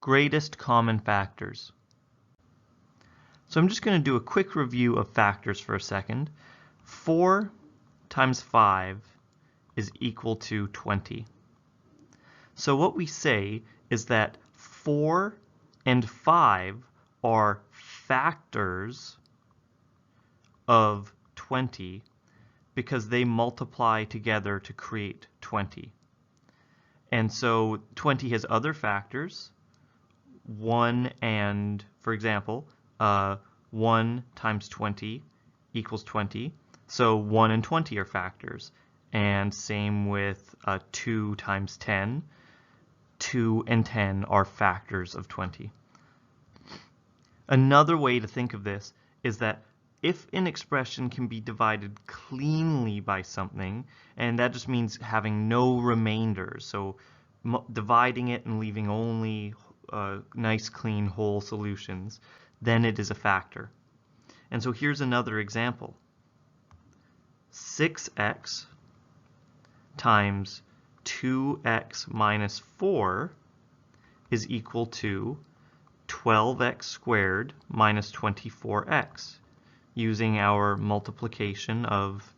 Greatest common factors. So I'm just going to do a quick review of factors for a second. 4 times 5 is equal to 20. So what we say is that 4 and 5 are factors of 20 because they multiply together to create 20. And so 20 has other factors. 1 and, for example, 1 times 20 equals 20. So 1 and 20 are factors. And same with 2 times 10. 2 and 10 are factors of 20. Another way to think of this is that if an expression can be divided cleanly by something, and that just means having no remainders, so dividing it and leaving only nice, clean, whole solutions, then it is a factor. And so here's another example. 6x times 2x minus 4 is equal to 12x squared minus 24x, using our multiplication of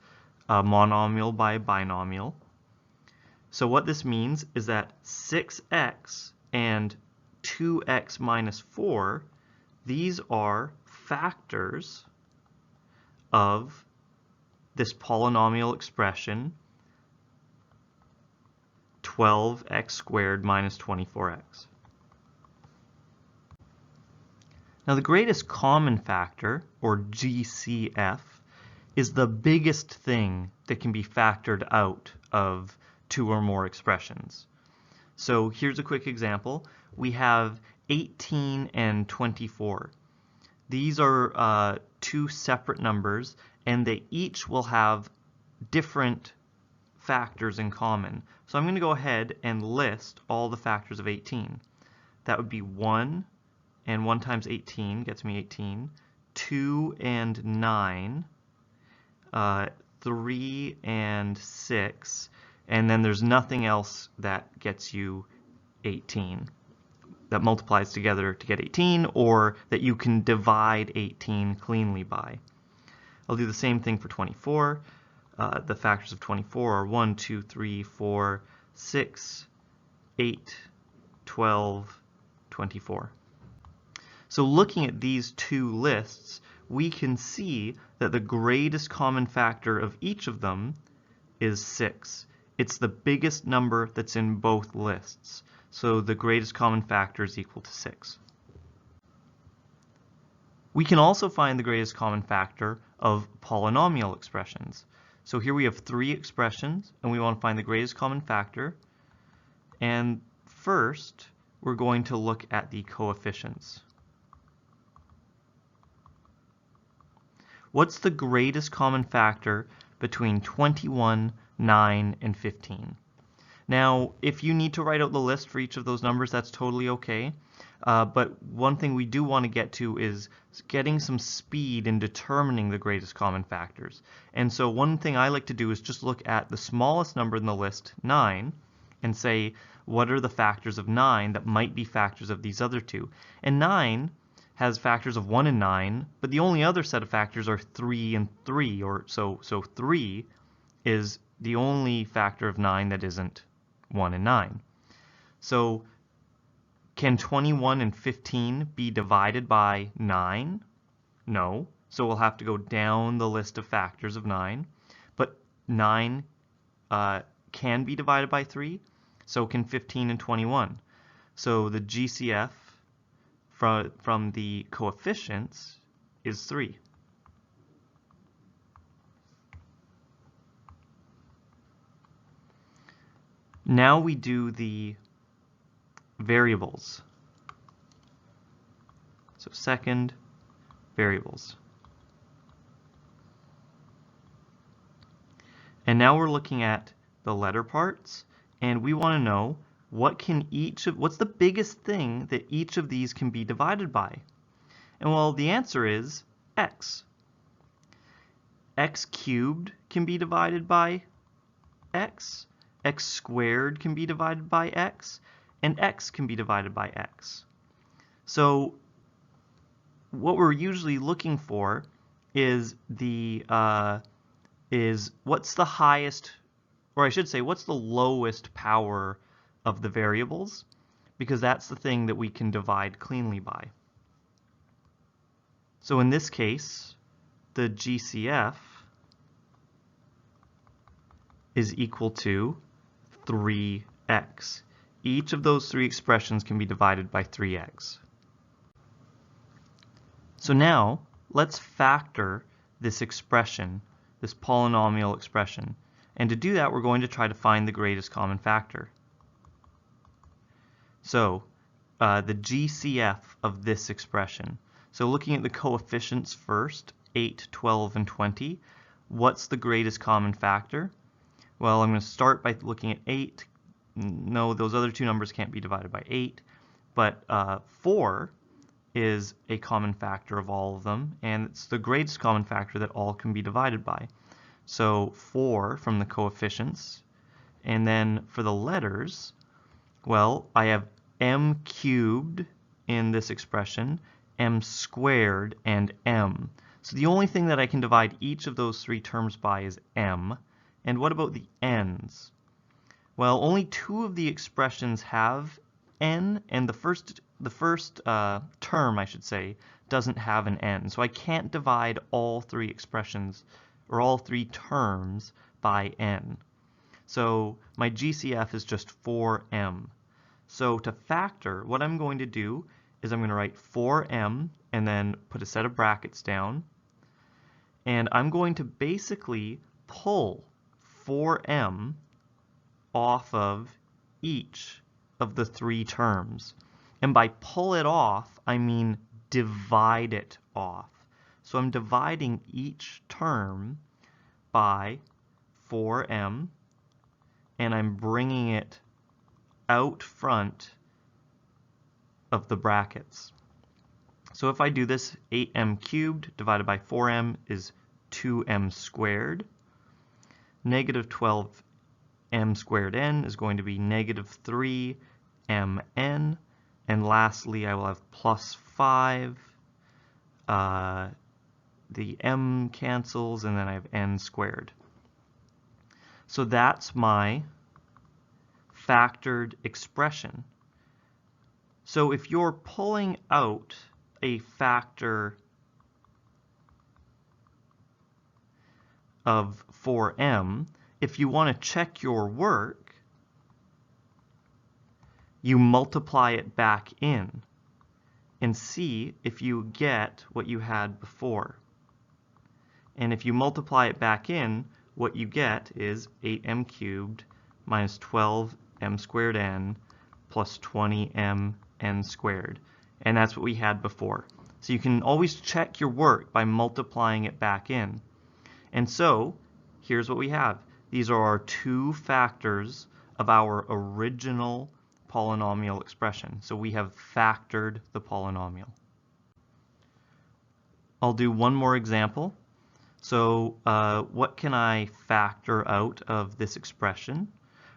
a monomial by a binomial. So what this means is that 6x and 2x minus 4, these are factors of this polynomial expression 12x squared minus 24x. Now the greatest common factor, or GCF, is the biggest thing that can be factored out of 2 or more expressions. So here's a quick example. We have 18 and 24. These are 2 separate numbers, and they each will have different factors in common. So I'm going to go ahead and list all the factors of 18. That would be 1, and 1 times 18 gets me 18. 2 and 9. 3 and 6. And then there's nothing else that gets you 18. That multiplies together to get 18, or that you can divide 18 cleanly by. I'll do the same thing for 24. The factors of 24 are 1, 2, 3, 4, 6, 8, 12, 24. So looking at these 2 lists, we can see that the greatest common factor of each of them is 6. It's the biggest number that's in both lists. So the greatest common factor is equal to 6. We can also find the greatest common factor of polynomial expressions. So here we have 3 expressions, and we want to find the greatest common factor. And first, we're going to look at the coefficients. What's the greatest common factor between 21, 9, and 15? Now, if you need to write out the list for each of those numbers, that's totally okay. But one thing we do want to get to is getting some speed in determining the greatest common factors. And so one thing I like to do is just look at the smallest number in the list, 9, and say, what are the factors of 9 that might be factors of these other 2? And 9 has factors of 1 and 9, but the only other set of factors are 3 and 3, or so 3 is the only factor of 9 that isn't 1 and 9. So can 21 and 15 be divided by 9? No. So we'll have to go down the list of factors of 9. But 9 can be divided by 3. So can 15 and 21. So the GCF from the coefficients is 3. Now we do the variables. So second, variables. And now we're looking at the letter parts, and we want to know what's the biggest thing that each of these can be divided by? And well, the answer is x. X cubed can be divided by x. X squared can be divided by x, and x can be divided by x. So what we're usually looking for is what's the highest, or I should say, what's the lowest power of the variables, because that's the thing that we can divide cleanly by. So in this case, the GCF is equal to 3x. Each of those three expressions can be divided by 3x. So now, let's factor this expression, this polynomial expression. And to do that, we're going to try to find the greatest common factor. So, the GCF of this expression. So looking at the coefficients first, 8, 12, and 20, what's the greatest common factor? Well, I'm going to start by looking at 8. No, those other two numbers can't be divided by 8. But 4 is a common factor of all of them, and it's the greatest common factor that all can be divided by. So 4 from the coefficients. And then for the letters, well, I have m cubed in this expression, m squared, and m. So the only thing that I can divide each of those three terms by is m. And what about the n's? Well, only two of the expressions have n, and the first term, I should say, doesn't have an n. So I can't divide all three expressions, or all three terms, by n. So my GCF is just 4m. So to factor, what I'm going to do is I'm going to write 4m and then put a set of brackets down. And I'm going to basically pull 4m off of each of the three terms. And by pull it off, I mean divide it off. So I'm dividing each term by 4m, and I'm bringing it out front of the brackets. So if I do this, 8m cubed divided by 4m is 2m squared. Negative 12m squared n is going to be negative 3mn. And lastly, I will have plus 5. The m cancels, and then I have n squared. So that's my factored expression. So if you're pulling out a factor of 4m, if you want to check your work, you multiply it back in and see if you get what you had before. And if you multiply it back in, what you get is 8m cubed minus 12m squared n plus 20m n squared. And that's what we had before. So you can always check your work by multiplying it back in. And so here's what we have. These are our two factors of our original polynomial expression. So we have factored the polynomial. I'll do one more example. So what can I factor out of this expression?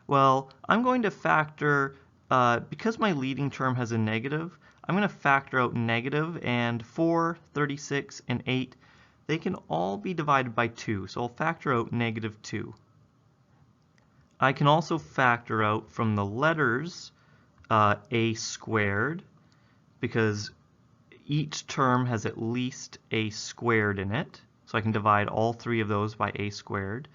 Well, I'm going to factor, because my leading term has a negative, I'm going to factor out negative, and 4, 36, and 8, they can all be divided by 2. So I'll factor out negative 2. I can also factor out from the letters a squared, because each term has at least a squared in it. So I can divide all three of those by a squared.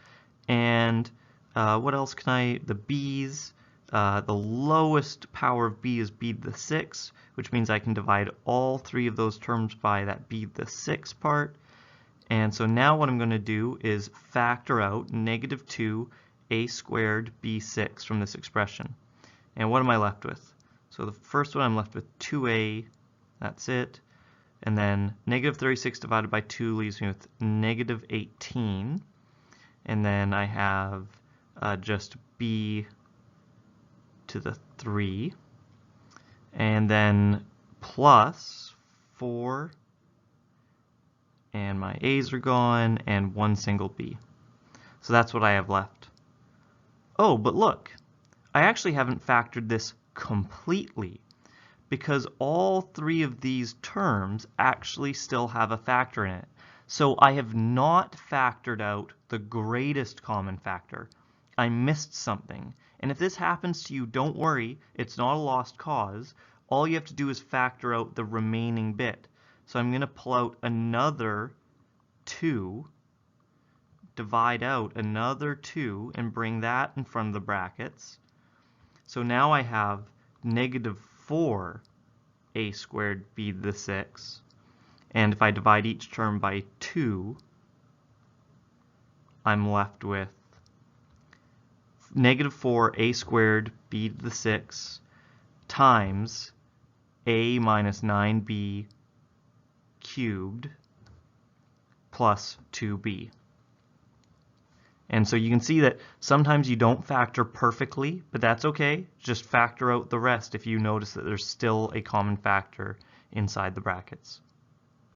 And what else can I, the b's, the lowest power of b is b to the 6, which means I can divide all three of those terms by that b to the 6 part. And so now what I'm going to do is factor out negative 2 a squared b6 from this expression. And what am I left with? So the first one I'm left with 2a, that's it. And then negative 36 divided by 2 leaves me with negative 18. And then I have just b to the 3. And then plus 4. And my a's are gone, and one single b. So that's what I have left. Oh, but look, I actually haven't factored this completely, because all three of these terms actually still have a factor in it. So I have not factored out the greatest common factor. I missed something. And if this happens to you, don't worry, it's not a lost cause. All you have to do is factor out the remaining bit. So I'm going to pull out another 2, divide out another 2, and bring that in front of the brackets. So now I have negative 4a squared b to the 6. And if I divide each term by 2, I'm left with negative 4a squared b to the 6 times a minus 9b cubed plus 2b. And so you can see that sometimes you don't factor perfectly, but that's okay. Just factor out the rest if you notice that there's still a common factor inside the brackets.